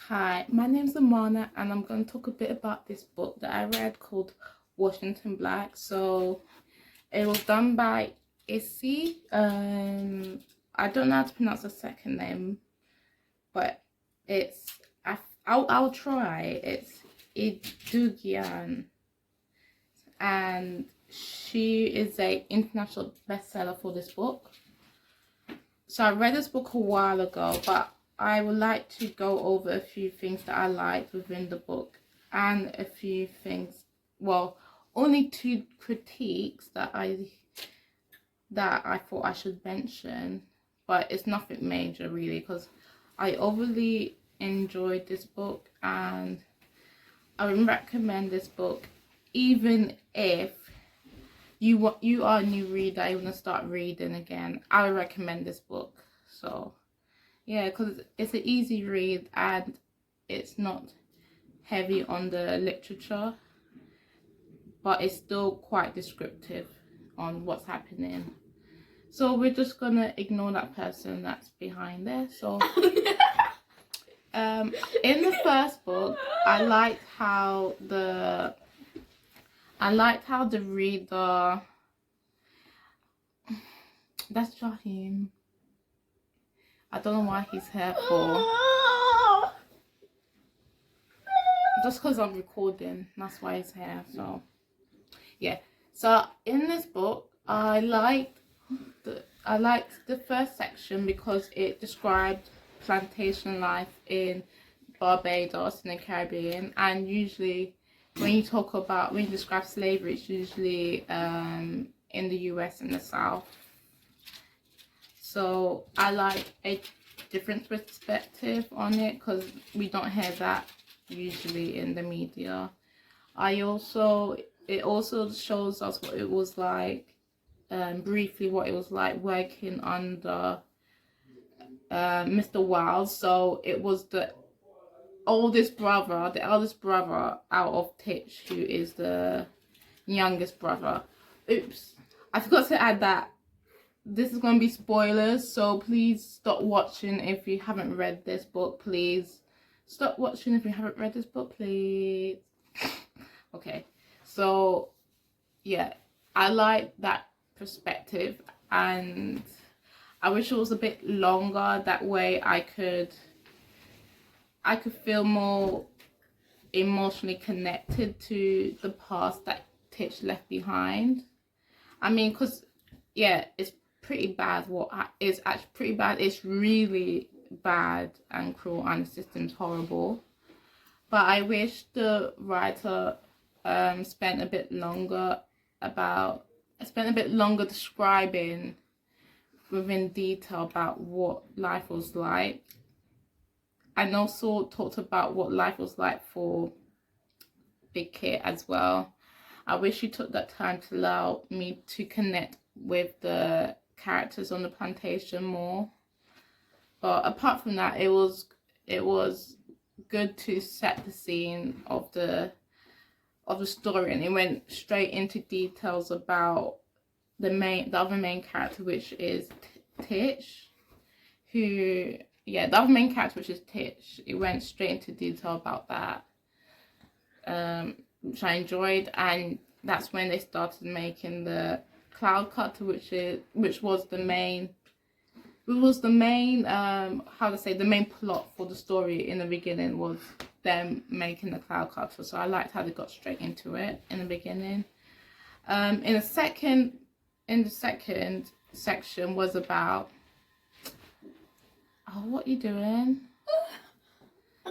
Hi, my name's Amana and I'm going to talk a bit about this book that I read called Washington Black. So it was done by Issy. I don't know how to pronounce the second name, but it's I'll try. It's Idugian, and she is a international bestseller for this book. So I read this book a while ago, but I would like to go over a few things that I liked within the book and a few things, well, only two critiques that I thought I should mention, but it's nothing major really, because I overly enjoyed this book and I would recommend this book even if you are a new reader, you want to start reading again. I would recommend this book. So yeah, because it's an easy read and it's not heavy on the literature, but it's still quite descriptive on what's happening. So we're just gonna ignore that person that's behind there. So in the first book, I liked how the reader, that's Jahim. I don't know why he's here for. Just because I'm recording, that's why he's here. So yeah. So in this book, I liked the first section because it described plantation life in Barbados in the Caribbean, and usually when you describe slavery, it's usually in the US and the South. So I like a different perspective on it because we don't hear that usually in the media. It also shows us what it was like, briefly what it was like working under Mr. Wells. So it was the eldest brother out of Titch, who is the youngest brother. Oops, I forgot to add that this is going to be spoilers, so please stop watching if you haven't read this book. Please stop watching if you haven't read this book, please. Okay, so yeah, I like that perspective and I wish it was a bit longer. That way I could feel more emotionally connected to the past that Titch left behind. I mean, because yeah, it's pretty bad. It's actually pretty bad. It's really bad and cruel, and the system's horrible. But I wish the writer spent a bit longer describing within detail about what life was like, and also talked about what life was like for Big Kit as well. I wish you took that time to allow me to connect with the characters on the plantation more. But apart from that, it was good to set the scene of the story, and it went straight into details about the other main character, which is Titch, the other main character, which is Titch. It went straight into detail about that, which I enjoyed, and that's when they started making the cloud cutter, which was the main the main plot for the story in the beginning, was them making the cloud cutter. So I liked how they got straight into it in the beginning. In the second section was about, oh, what are you doing?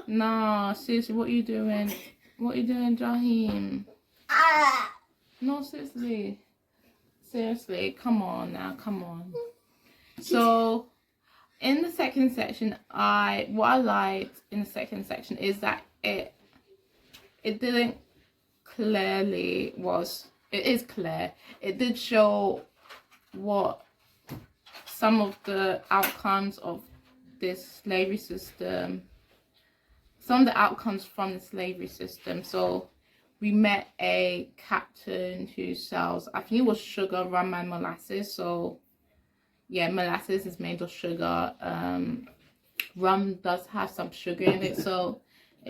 No, seriously, what are you doing? What are you doing, Jahim? No, seriously, come on now, come on. So in the second section, what I liked in the second section is that it didn't clearly it is clear. It did show what some of the outcomes of this slavery system, some of the outcomes from the slavery system. So we met a captain who sells, I think it was sugar, rum and molasses. So yeah, molasses is made of sugar. Rum does have some sugar in it, so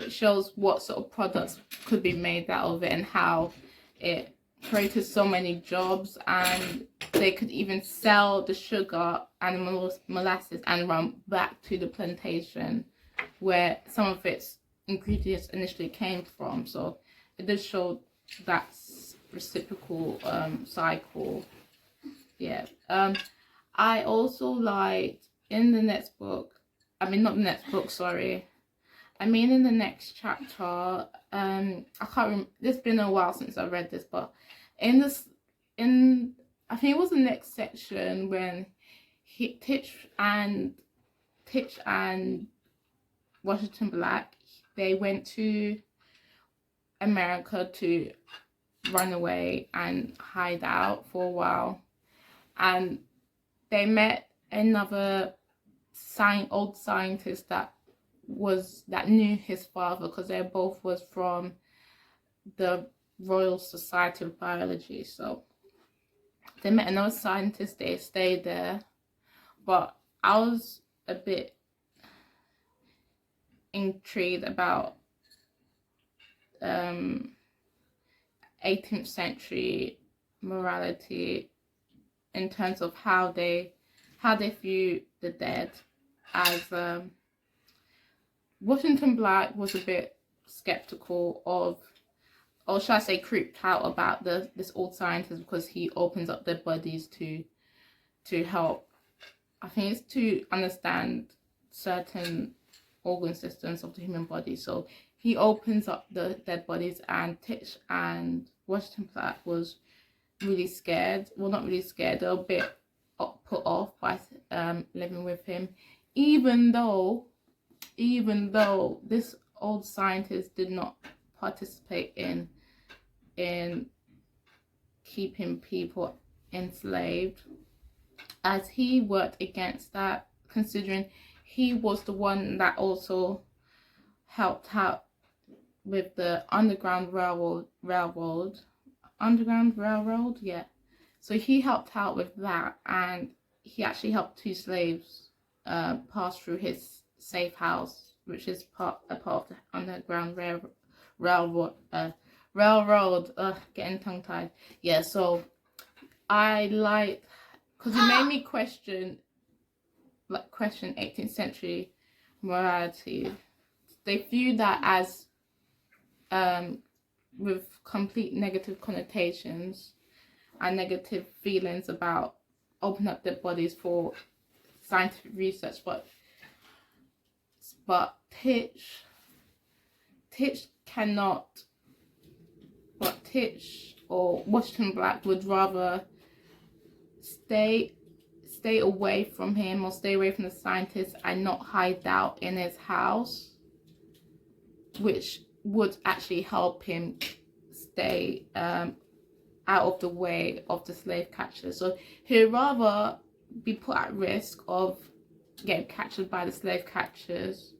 it shows what sort of products could be made out of it and how it created so many jobs, and they could even sell the sugar and molasses and run back to the plantation where some of its ingredients initially came from. So it does show that reciprocal cycle. Yeah. I also liked in the next book, I mean not the next book, sorry, I mean in the next chapter, I can't remember, it's been a while since I read this, but in I think it was the next section when Titch and Washington Black, they went to America to run away and hide out for a while, and they met another old scientist that knew his father, because they both was from the Royal Society of Biology. So they met another scientist, they stayed there, but I was a bit intrigued about 18th century morality in terms of how they view the dead, as Washington Black was a bit skeptical of, or should I say creeped out about this old scientist, because he opens up their bodies to help, I think it's to understand certain organ systems of the human body. So he opens up the dead bodies, and Titch and Washington Black was really scared. Well, not really scared, they're a bit put off by living with him, even though this old scientist did not participate in keeping people enslaved, as he worked against that, considering he was the one that also helped out with the Underground Railroad, yeah. So he helped out with that, and he actually helped 2 slaves pass through his safe house, which is part of the Underground Railroad. Getting tongue tied. Yeah. So I like, because it made me question 18th century morality. They view that as with complete negative connotations and negative feelings about opening up their bodies for scientific research, but Titch cannot, but Titch or Washington Black would rather stay away from him, or stay away from the scientist, and not hide out in his house, which would actually help him stay out of the way of the slave catchers. So he'd rather be put at risk of getting captured by the slave catchers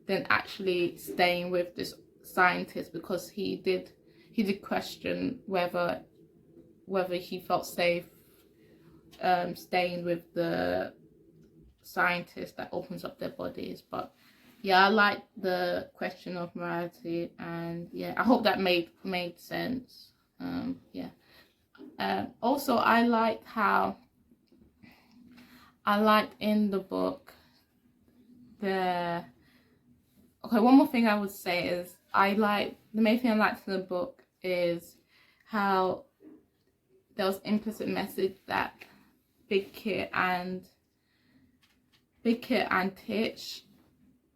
than actually staying with this scientist, because he did question whether he felt safe staying with the scientist that opens up their bodies. But yeah, I like the question of morality, and yeah, I hope that made sense. Yeah. Also, I liked in the book one more thing I would say is the main thing I liked in the book is how there was implicit message that Big Kit and Titch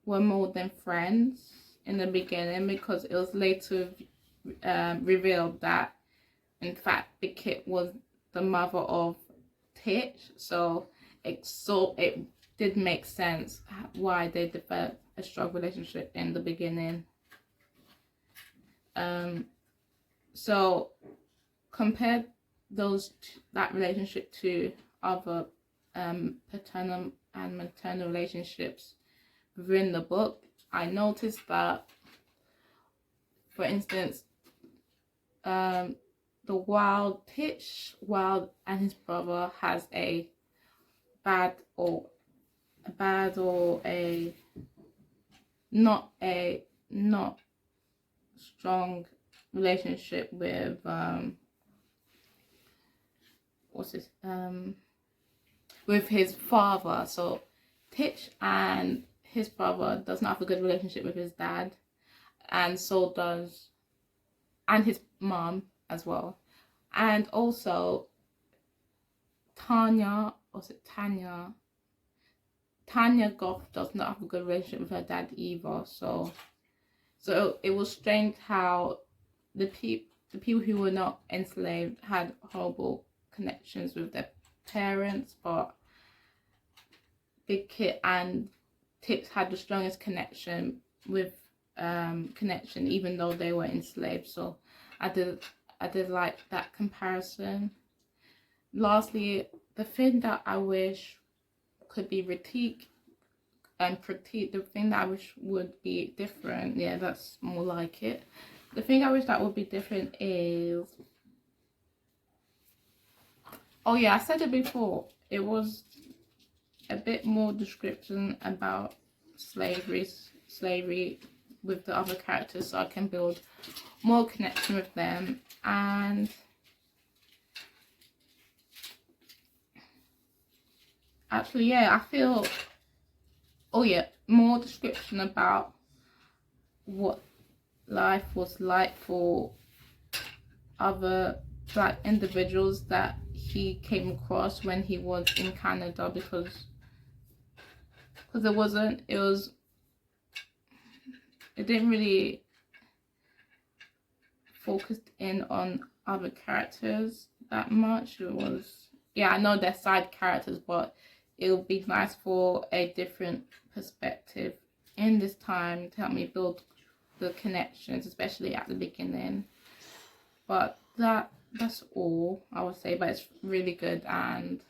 were more than friends in the beginning, because it was later revealed that in fact Big Kit was the mother of Titch. So it did make sense why they developed a strong relationship in the beginning. So compare that relationship to other paternal and maternal relationships within the book. I noticed that, for instance, the Titch Wild and his brother has a not a not strong relationship with what's his with his father. So Titch and his brother does not have a good relationship with his dad, and so does, and his mom as well. And also Tanya, or is it Tanya? Tanya Goff does not have a good relationship with her dad either. So it was strange how the people who were not enslaved had horrible connections with their parents, but Big Kit and Tix had the strongest connection with even though they were enslaved. So I did like that comparison. Lastly, the thing that I wish could be critique, the thing that I wish would be different, yeah, that's more like it. The thing I wish that would be different is, oh yeah, I said it before, it was a bit more description about slavery with the other characters, so I can build more connection with them. And actually, yeah, I feel, oh yeah, more description about what life was like for other Black individuals that he came across when he was in Canada, because it didn't really focus in on other characters that much. It was, yeah, I know they're side characters, but it would be nice for a different perspective in this time to help me build the connections, especially at the beginning. But that's all I would say. But it's really good, and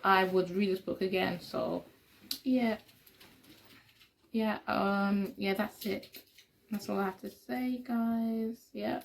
I would read this book again. So yeah, that's it. That's all I have to say, guys. Yeah.